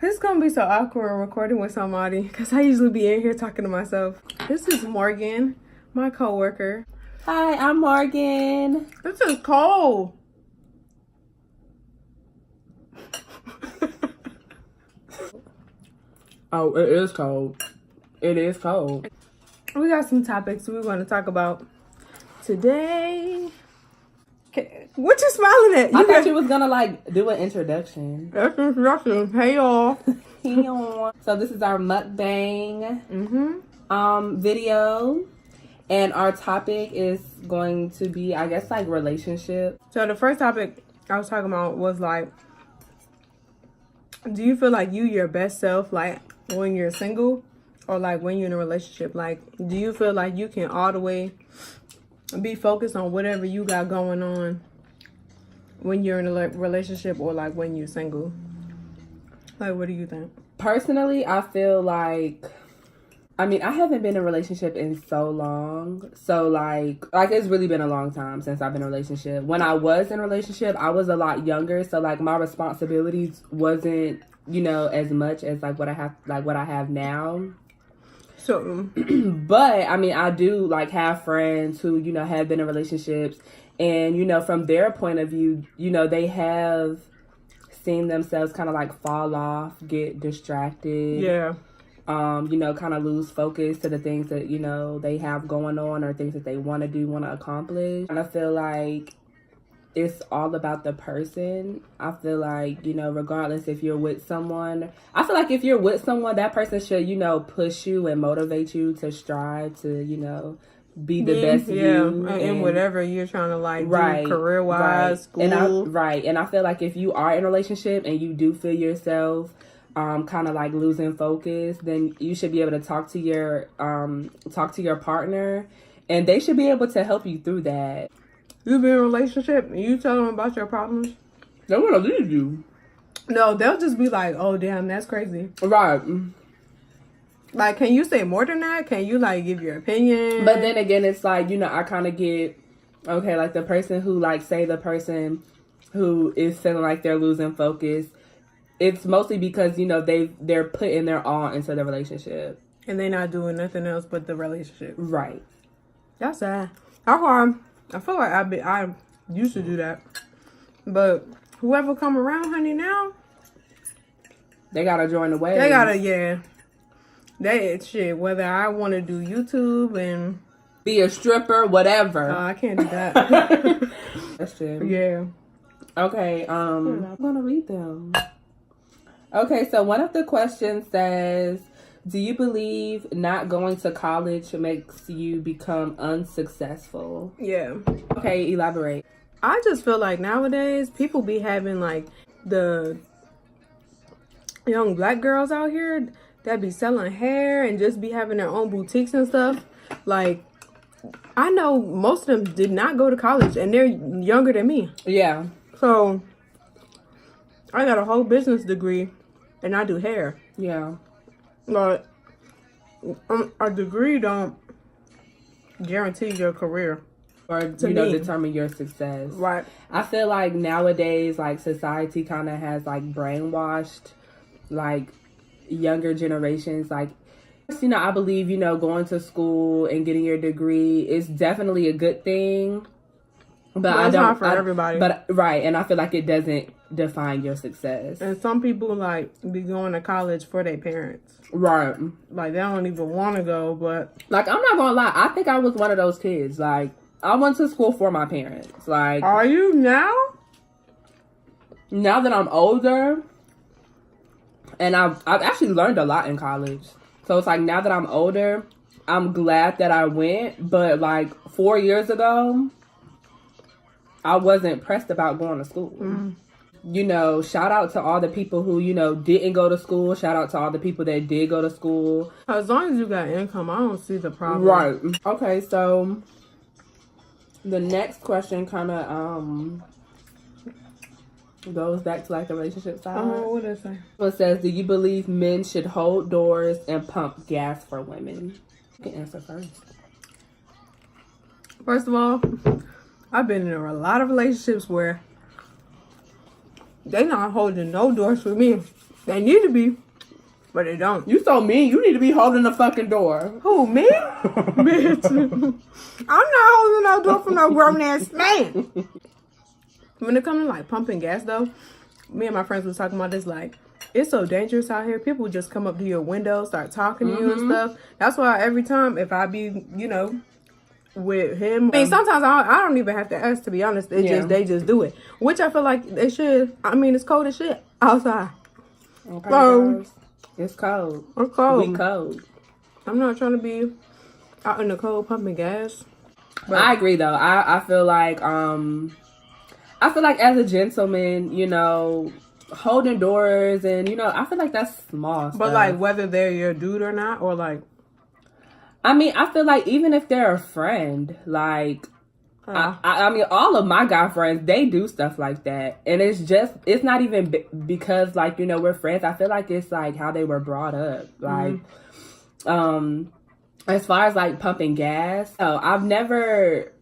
It's gonna be so awkward recording with somebody because I usually be in here talking to myself. This is Morgan, my coworker. Hi, I'm Morgan. This is cold. Oh, it is cold. It is cold. We got some topics we want to talk about today. What you smiling at? I thought you was gonna like do an introduction. That's introduction. Hey y'all. Hey y'all. So this is our mukbang video, and our topic is going to be, I guess, like relationship. So the first topic I was talking about was like, do you feel like you your best self like when you're single or like when you're in a relationship? Like, do you feel like you can all the way be focused on whatever you got going on when you're in a relationship or like when you're single? Like, what do you think? Personally, I feel like, I mean, I haven't been in a relationship in so long. So like it's really been a long time since I've been in a relationship. When I was in a relationship, I was a lot younger. So like my responsibilities wasn't, you know, as much as like what I have now. So, but I mean, I do like have friends who, you know, have been in relationships, and, you know, from their point of view, you know, they have seen themselves kind of like fall off, get distracted. Yeah. You know, kind of lose focus to the things that, you know, they have going on or things that they want to do, want to accomplish. And I feel like it's all about the person. I feel like, you know, regardless if you're with someone, I feel like if you're with someone, that person should, you know, push you and motivate you to strive to, you know, be the best you. And whatever you're trying to like right, do career-wise, school. And I feel like if you are in a relationship and you do feel yourself kind of like losing focus, then you should be able to talk to your partner, and they should be able to help you through that. You be in a relationship and you tell them about your problems, They're gonna leave you. No, they'll just be like, oh damn, that's crazy. Right. Like, can you say more than that? Can you like give your opinion? But then again, it's like, you know, I kind of get, okay, like the person who like, say the person who is feeling like they're losing focus, it's mostly because, you know, they're putting their all into the relationship. And they're not doing nothing else but the relationship. Right. That's sad. How hard? I feel like I used to do that. But whoever come around, honey, now, they gotta join the wave. They gotta, yeah. That shit, whether I want to do YouTube and be a stripper, whatever. I can't do that. That's true. Yeah. Okay, I'm gonna read them. Okay, so one of the questions says, do you believe not going to college makes you become unsuccessful? Yeah. Okay, elaborate. I just feel like nowadays people be having like the young black girls out here that be selling hair and just be having their own boutiques and stuff. Like, I know most of them did not go to college and they're younger than me. Yeah. So I got a whole business degree and I do hair. Yeah. But a degree don't guarantee your career. Or, you know, determine your success. Right. I feel like nowadays, like, society kind of has, like, brainwashed, like, younger generations. Like, you know, I believe, you know, going to school and getting your degree is definitely a good thing. But I don't, not for everybody. But, right, and I feel like it doesn't define your success. And some people, like, be going to college for their parents. Right. Like, they don't even want to go, but... Like, I'm not gonna lie. I think I was one of those kids. Like, I went to school for my parents. Like, are you now? Now that I'm older, and I've actually learned a lot in college. So it's like, now that I'm older, I'm glad that I went. But like 4 years ago, I wasn't pressed about going to school. Mm. You know, shout out to all the people who, you know, didn't go to school. Shout out to all the people that did go to school. As long as you got income, I don't see the problem. Right. Okay, so the next question kind of goes back to like the relationship side. Oh, what is it? It says, do you believe men should hold doors and pump gas for women? You can answer first. First of all, I've been in a lot of relationships where they not holding no doors for me. They need to be, but they don't. You so mean. You need to be holding the fucking door. Who, me? Bitch. I'm not holding no door for no grown ass man. When it comes to like pumping gas though, me and my friends was talking about this, like, it's so dangerous out here. People just come up to your window, start talking to you and stuff. That's why every time if I be, you know, with him, I mean, sometimes I don't even have to ask, to be honest. They just do it, which I feel like they should. I mean, it's cold as shit outside. Okay, So, guys. It's cold. It's cold. We cold. I'm not trying to be out in the cold pumping gas. But I agree though. I feel like as a gentleman, you know, holding doors and, you know, I feel like that's small stuff. But like whether they're your dude or not, or like, I mean, I feel like even if they're a friend, like, I mean, all of my guy friends, they do stuff like that. And it's not even because, like, you know, we're friends. I feel like it's, like, how they were brought up. Like, as far as, like, pumping gas, I've never,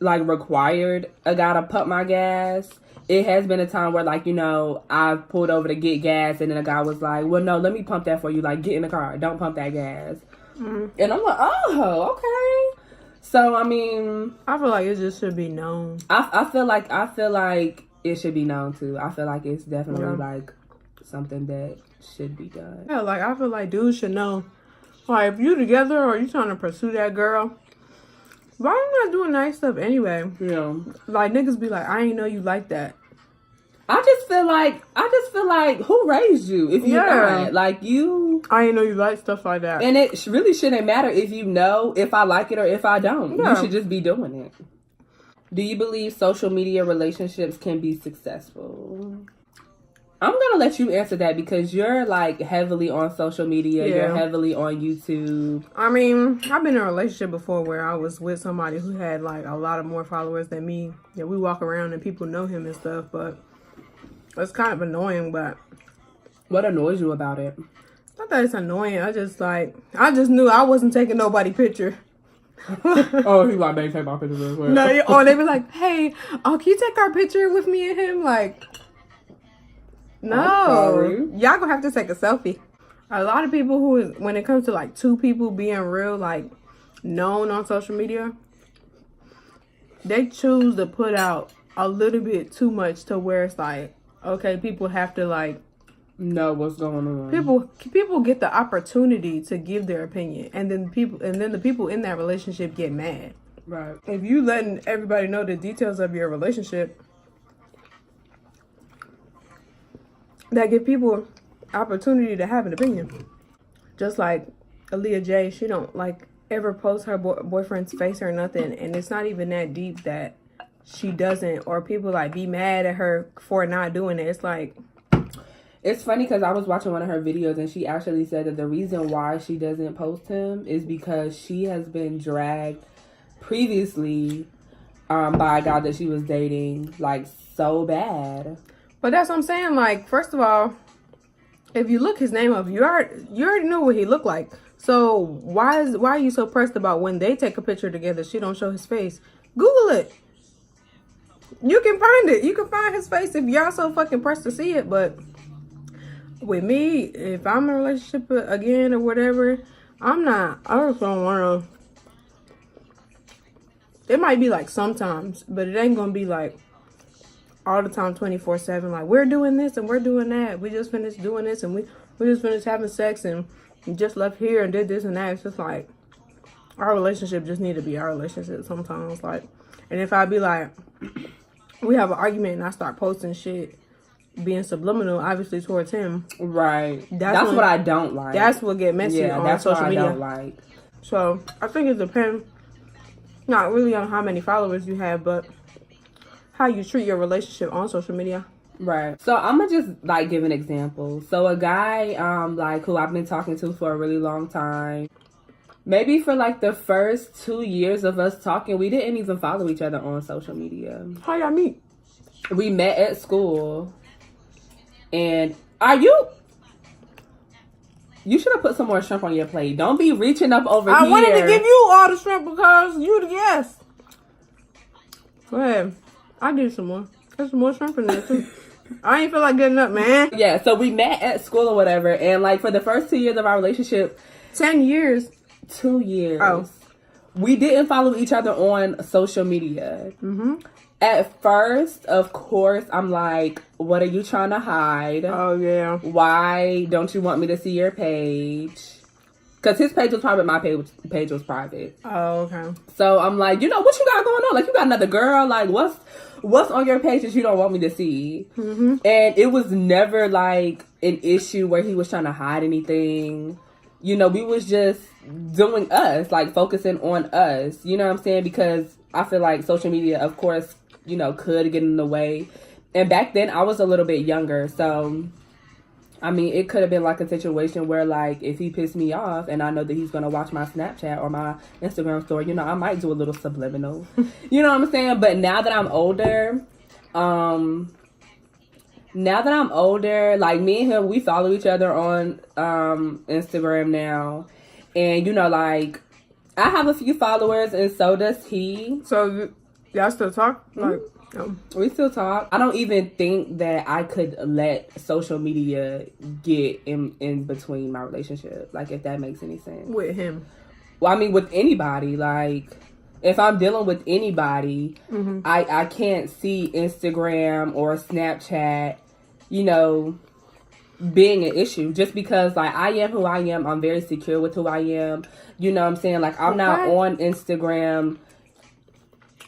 like, required a guy to pump my gas. It has been a time where, like, you know, I've pulled over to get gas, and then a guy was like, well, no, let me pump that for you. Like, get in the car. Don't pump that gas. And I'm like, oh, okay. So, I mean, I feel like it just should be known. I feel like it should be known too. I feel like it's definitely like something that should be done. Yeah, like I feel like dudes should know. Like if you together or you trying to pursue that girl, why you not doing nice stuff anyway? Yeah. Like niggas be like, I ain't know you like that. I just feel like who raised you if you're not? Like you. I ain't know you like stuff like that. And it really shouldn't matter if you know if I like it or if I don't. Yeah. You should just be doing it. Do you believe social media relationships can be successful? I'm going to let you answer that because you're like heavily on social media. Yeah. You're heavily on YouTube. I mean, I've been in a relationship before where I was with somebody who had like a lot of more followers than me. Yeah, we walk around and people know him and stuff, but it's kind of annoying. But what annoys you about it? Not that it's annoying. I just knew I wasn't taking nobody picture. Oh, he like, babe, take my picture real quick. No, or they be like, hey, can you take our picture with me and him? Like, no, y'all gonna have to take a selfie. A lot of people when it comes to like two people being real, like known on social media, they choose to put out a little bit too much to where it's like, okay, people have to like know what's going on. People get the opportunity to give their opinion, and then the people in that relationship get mad. Right. If you letting everybody know the details of your relationship, that give people opportunity to have an opinion. Just like Aaliyah J, she don't like ever post her boyfriend's face or nothing, and it's not even that deep that she doesn't, or people like be mad at her for not doing it. It's like, it's funny because I was watching one of her videos and she actually said that the reason why she doesn't post him is because she has been dragged previously by a guy that she was dating, like, so bad. But that's what I'm saying. Like, first of all, if you look his name up, you already know what he looked like. So why are you so pressed about when they take a picture together, she don't show his face? Google it. You can find it. You can find his face if y'all so fucking pressed to see it. But with me, if I'm in a relationship again or whatever, I just don't want to. It might be like sometimes, but it ain't gonna be like all the time, 24/7. Like, we're doing this and we're doing that. We just finished doing this and we just finished having sex and just left here and did this and that. It's just like our relationship just need to be our relationship sometimes. Like, and if I be like, we have an argument and I start posting shit being subliminal, obviously, towards him. Right. That's what I don't like. That's what get messy on social media. Don't like. So I think it depends, not really on how many followers you have, but how you treat your relationship on social media. Right. So I'm gonna just like give an example. So a guy like who I've been talking to for a really long time, maybe for like the first 2 years of us talking, we didn't even follow each other on social media. How y'all meet? We met at school. And you should have put some more shrimp on your plate. Don't be reaching up over here. I wanted to give you all the shrimp because you the guest. Go ahead. I'll give you some more. There's some more shrimp in there too. I ain't feel like getting up, man. Yeah, so we met at school or whatever, and like for the first 2 years of our relationship, 10 years. 2 years. Oh. We didn't follow each other on social media. Mm-hmm. At first, of course, I'm like, what are you trying to hide? Oh, yeah. Why don't you want me to see your page? Because his page was private, my page was private. Oh, okay. So I'm like, you know, what you got going on? Like, you got another girl? Like, what's on your page that you don't want me to see? Mm-hmm. And it was never like an issue where he was trying to hide anything. You know, we was just doing us, like focusing on us. You know what I'm saying? Because I feel like social media, of course, you know, could get in the way. And back then I was a little bit younger. So, I mean, it could have been like a situation where like if he pissed me off and I know that he's going to watch my Snapchat or my Instagram story, you know, I might do a little subliminal. You know what I'm saying? But now that I'm older, like me and him, we follow each other on Instagram now. And, you know, like, I have a few followers and so does he. So, y'all still talk? Like, we still talk. I don't even think that I could let social media get in between my relationship. Like, if that makes any sense. With him? Well, I mean, with anybody. Like, if I'm dealing with anybody, mm-hmm. I can't see Instagram or Snapchat, you know, being an issue. Just because, like, I am who I am. I'm very secure with who I am. You know what I'm saying? Like, I'm not on Instagram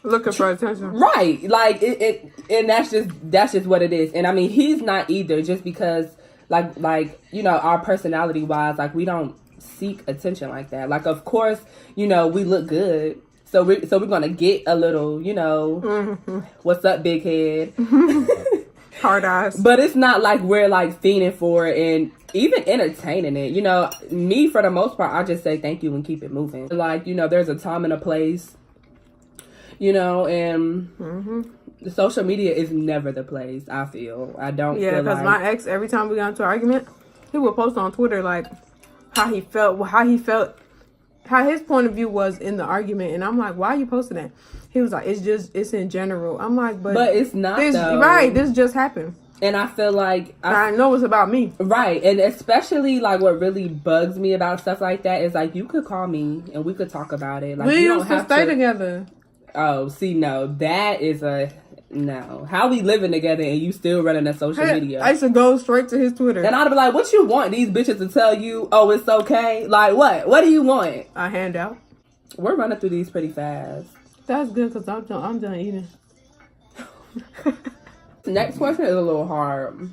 looking for attention. Right. Like, it and that's just what it is. And I mean, he's not either, just because, like, you know, our personality wise, like, we don't seek attention like that. Like, of course, you know, we look good. So we're gonna get a little, you know, mm-hmm. What's up, big head? Hard eyes. But it's not like we're like fiending for it and even entertaining it. You know, me, for the most part, I just say thank you and keep it moving. Like, you know, there's a time and a place, you know, and mm-hmm. the social media is never the place, I feel. I don't feel because my ex, every time we got into an argument, he would post on Twitter, like, how his point of view was in the argument. And I'm like, why are you posting that? He was like, it's in general. I'm like, but it's not, though. Right, this just happened. And I feel like I know it's about me. Right. And especially, like, what really bugs me about stuff like that is, like, you could call me and we could talk about it. Like, we used to stay together. Oh, see, no. That is no. How we living together and you still running a social media? I used to go straight to his Twitter. And I'd be like, what you want these bitches to tell you, oh, it's okay? Like, what? What do you want? A handout. We're running through these pretty fast. That's good, because I'm done eating. Next question is a little hard.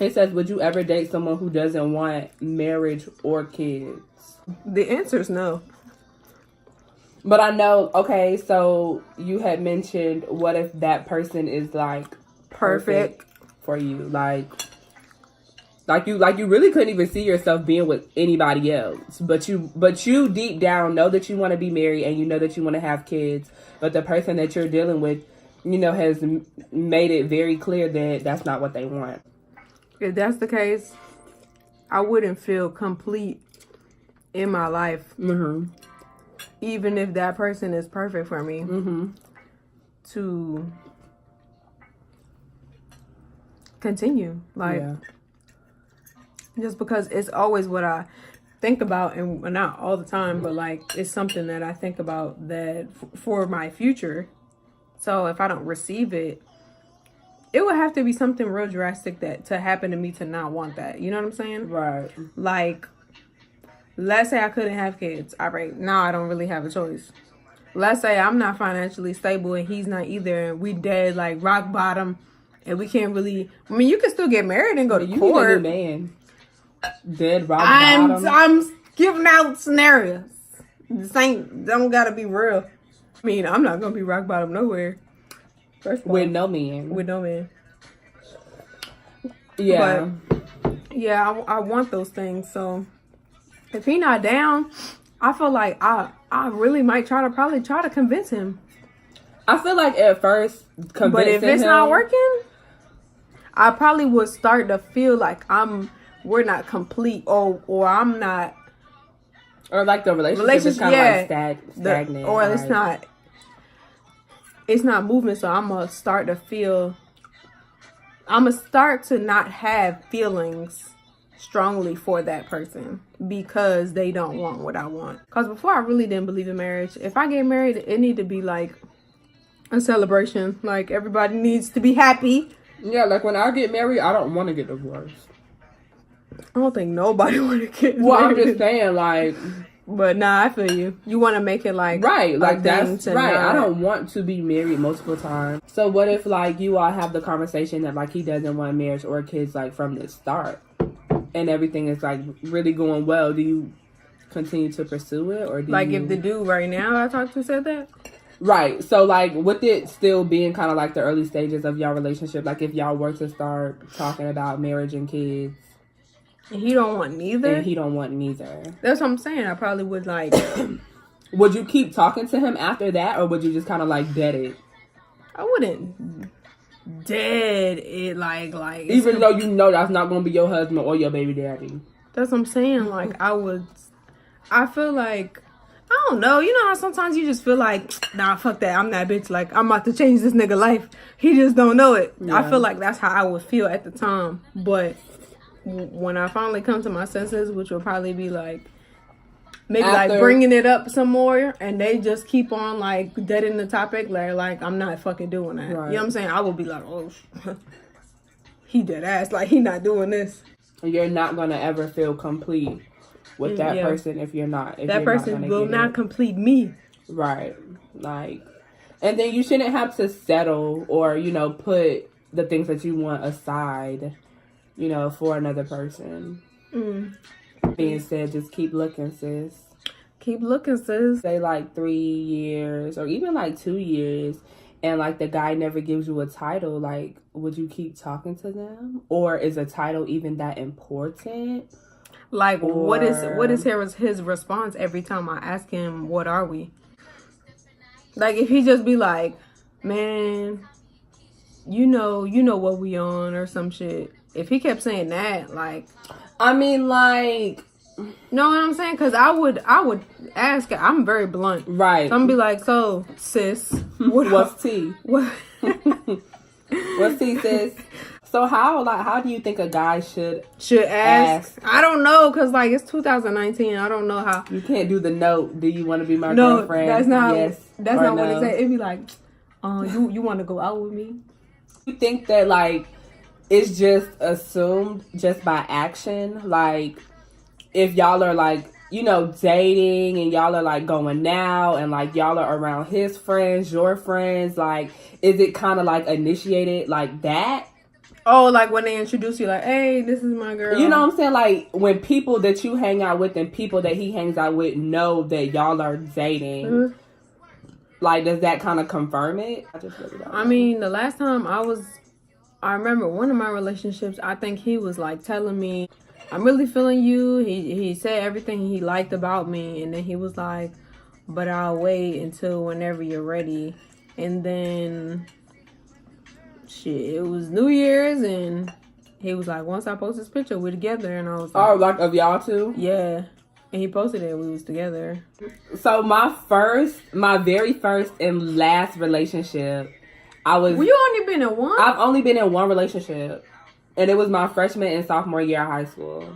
It says, would you ever date someone who doesn't want marriage or kids? The answer is no. But I know, okay, so you had mentioned, what if that person is, like, perfect for you? Like you really couldn't even see yourself being with anybody else. But you deep down know that you want to be married and you know that you want to have kids. But the person that you're dealing with, you know, has made it very clear that that's not what they want. If that's the case, I wouldn't feel complete in my life. Mm-hmm. Even if that person is perfect for me. Mm-hmm. To continue. Like, yeah. Just because it's always what I think about, and not all the time, but like it's something that I think about that for my future. So if I don't receive it, it would have to be something real drastic that to happen to me to not want that. You know what I'm saying? Right. Like, let's say I couldn't have kids. All right, now I don't really have a choice. Let's say I'm not financially stable and he's not either, and we dead, like, rock bottom, and we can't really... I mean, you can still get married and go to court. You need a new man. Dead rock bottom. I'm giving out scenarios. This don't gotta be real. I mean, I'm not gonna be rock bottom nowhere. First of all, with no man. Yeah. But, yeah, I want those things, so... If he not down, I feel like I really might try to convince him. I feel like at first convincing him. But if it's not working, I probably would start to feel like we're not complete or I'm not. Or like the relationship is kind of like stagnant. Or it's not moving, so I'm going to start to feel I'm gonna start to not have feelings strongly for that person because they don't want what I want. Because before I really didn't believe in marriage. If I get married, it need to be like a celebration. Like everybody needs to be happy. Yeah, like when I get married, I don't want to get divorced. I don't think nobody want to get Well, married. I'm just saying, like... But nah, I feel you. You want to make it like... Right, like that's... Right, not... I don't want to be married multiple times. So what if, like, you all have the conversation that, like, he doesn't want marriage or kids, like, from the start? And everything is, like, really going well. Do you continue to pursue it? Or do like, you... if the dude right now I talked to said that? Right. So, like, with it still being kind of, like, the early stages of y'all relationship, like, if y'all were to start talking about marriage and kids... And he don't want neither? And he don't want neither. That's what I'm saying. I probably would, like... Would you keep talking to him after that? Or would you just kind of, like, dead it? I wouldn't dead it, like... Even though you know that's not going to be your husband or your baby daddy. That's what I'm saying. Like, I feel like... I don't know. You know how sometimes you just feel like, nah, fuck that. I'm that bitch. Like, I'm about to change this nigga life. He just don't know it. Yeah. I feel like that's how I would feel at the time. But... when I finally come to my senses, which will probably be like maybe after, like bringing it up some more, and they just keep on like deading the topic, like I'm not fucking doing that. Right. You know what I'm saying? I will be like, oh, he dead ass, like he not doing this. You're not gonna ever feel complete with that person if you're not. If that person will not complete me. Right. Like, and then you shouldn't have to settle or put the things that you want aside. For another person. Being said, just keep looking, sis. Keep looking, sis. Say like 3 years or even like 2 years and like the guy never gives you a title, like would you keep talking to them? Or is a title even that important? Like what is his response every time I ask him, what are we? Like if he just be like, man, you know what we on or some shit. If he kept saying that, like... I mean, like... Know what I'm saying? Because I would ask... I'm very blunt. Right. So I'm going to be like, so, sis... What's tea? What? What's tea, sis? So how do you think a guy should ask? I don't know, because, like, it's 2019. I don't know how... You can't do the note. Do you want to be my girlfriend? That's not... Yes. That's not what it said. It'd be like, you want to go out with me? You think that, like... It's just assumed just by action. Like, if y'all are like, dating and y'all are like going out and like y'all are around his friends, your friends, like, is it kind of like initiated like that? Oh, like when they introduce you, like, hey, this is my girl. You know what I'm saying? Like, when people that you hang out with and people that he hangs out with know that y'all are dating, like, does that kind of confirm it? I just really don't know. I mean, the last time I remember one of my relationships, I think he was like telling me, I'm really feeling you. He said everything he liked about me. And then he was like, but I'll wait until whenever you're ready. And then, shit, it was New Year's. And he was like, once I post this picture, we're together. And I was like, oh, like of y'all two? Yeah. And he posted it. We was together. So my very first and last relationship, Well, you only been in one? I've only been in one relationship. And it was my freshman and sophomore year of high school.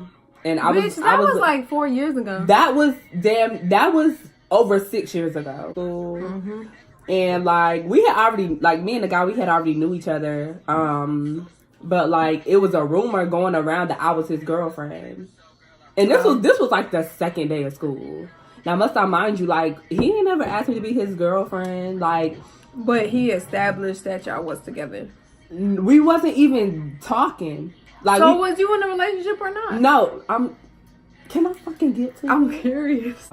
And that was like 4 years ago. That was over 6 years ago. Mm-hmm. And like we had already, like me and the guy, we had already knew each other. But like it was a rumor going around that I was his girlfriend. And this was like the second day of school. Now must I mind you, like he ain't never asked me to be his girlfriend, like. But he established that y'all was together. We wasn't even talking. Like, so was you in a relationship or not? No, can I fucking get to you? I'm curious.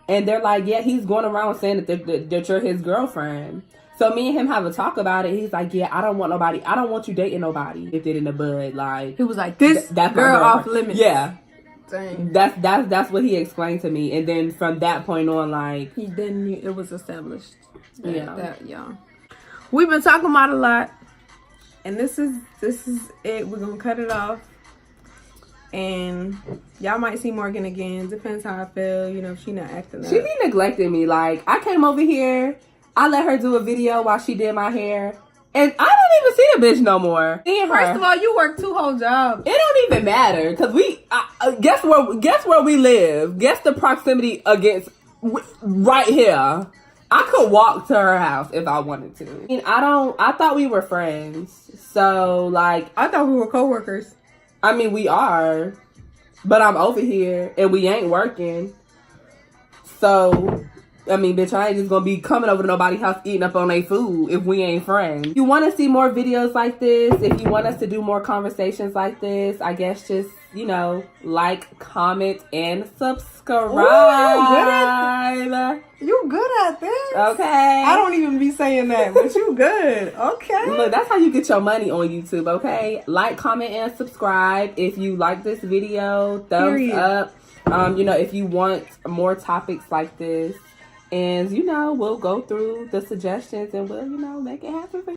And they're like, yeah, he's going around saying that you're his girlfriend. So me and him have a talk about it. He's like, yeah, I don't want you dating nobody. If it in the bud, like he was like, that's girl off limits. Yeah. Dang. That's what he explained to me. And then from that point on, like it was established. Yeah. We've been talking about a lot. And this is it. We're gonna cut it off. And y'all might see Morgan again. Depends how I feel. If she not acting up. She be neglecting me. Like, I came over here. I let her do a video while she did my hair. And I don't even see the bitch no more. First of all, you work 2 whole jobs. It don't even matter because guess where we live. Guess the proximity against right here. I could walk to her house if I wanted to. I mean, I thought we were friends. So like, I thought we were coworkers. I mean, we are, but I'm over here and we ain't working. So, I mean, bitch, I ain't just gonna be coming over to nobody's house eating up on their food if we ain't friends. If you want to see more videos like this, if you want us to do more conversations like this, I guess just, you know, like, comment, and subscribe. Ooh, you good at this. Okay. I don't even be saying that, but you good. Okay. Look, that's how you get your money on YouTube, okay? Like, comment, and subscribe. If you like this video, thumbs up. You know, if you want more topics like this. And, you know, we'll go through the suggestions and we'll, you know, make it happen for you.